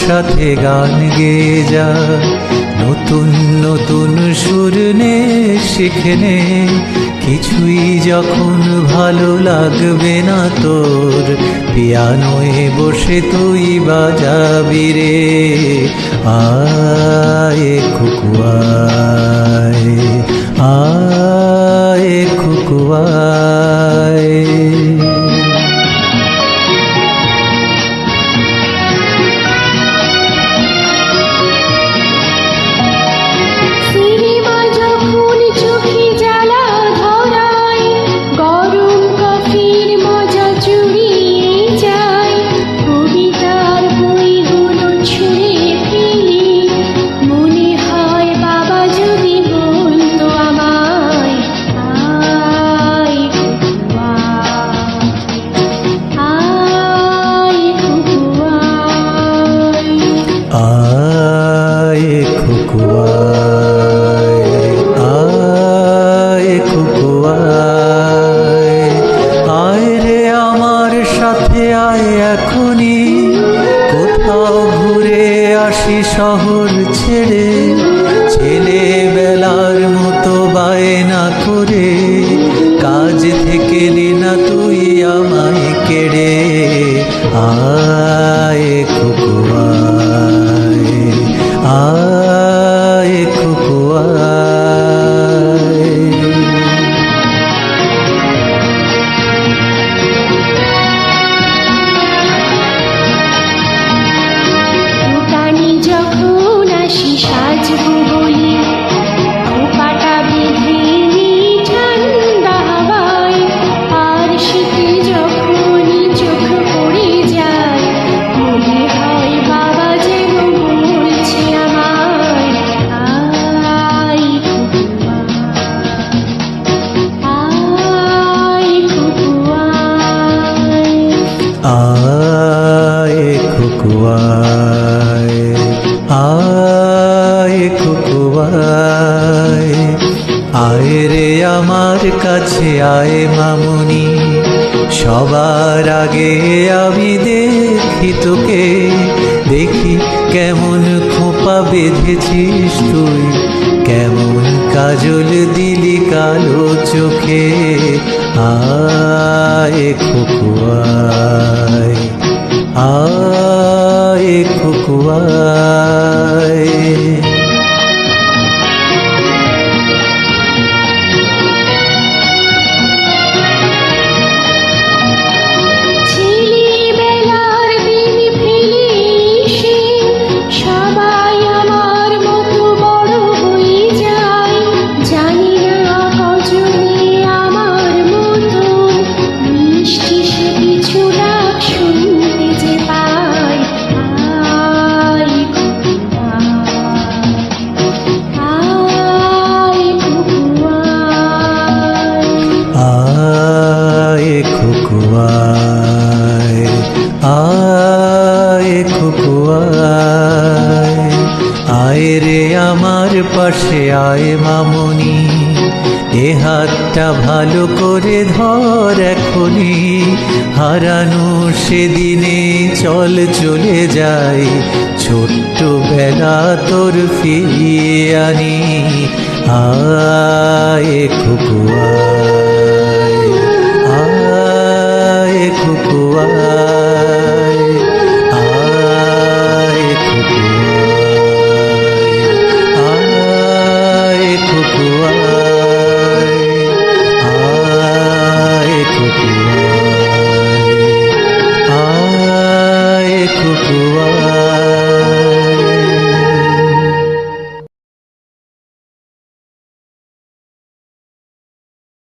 সাথে গান গেয়ে যা, নতুন নতুন সুর নে শিখে নে, কিছুই যখন ভালো লাগবে না তোর, পিয়ানোয় বসে তুই বাজাবি রে। আয় খুকু আয়, আয় খুকু আয়। আয় খুকু আয়, আয় খুকু আয়, আয় রে আমার সাথে আয় এখনই, কোথাও ঘুরে আসি শহর ছেড়ে, ছেলেবেলার মতো বায়না করে, কাজ থেকে নে না তুই আমায় কেড়ে। আয় খুকু আয়, আয় খুকু আয়। দোকানি যখন আসি সাজবো বলি, খোপাটা বেঁধে নি ঠান্ডা হাওয়ায়, আর শীতে যখনই চোখ পড়ে যায়, মনে হয় বাবা যেন বলছে আমায়, আয় খুকু আয়, আয় খুকু আয়। আয় খুকু আয়, আয় খুকু আয়, আয় রে আমার কাছে আয় মামুনি, সবার আগে আমি দেখি তোকে, দেখি কেমন খোপা বেঁধেছিস তুই, কেমন কাজল দিলি কালো চোখে। আয় খুকু আয়, আয় খুকু আয়। ছেলেবেলার দিন ফেলে এসে সবাই আমার মতো বড় হয়ে যায়, জানি না কজনে আমার মতো মিষ্টি সে কিছু ডাক শুনতে যে পাই। আয় খুকু আয়, আয় খুকু আয়। আয় খুকু আয়, আয় খুকু আয়, আয় রে আমার পাশে আয় মামুনি, এ হাতটা ভালো করে ধর এখনি, হারানো সেদিনে চল চলে যাই, ছোট্টবেলা তোর ফিরিয়ে আনি। আয় খুকু আয়, আয় খুকু আয়।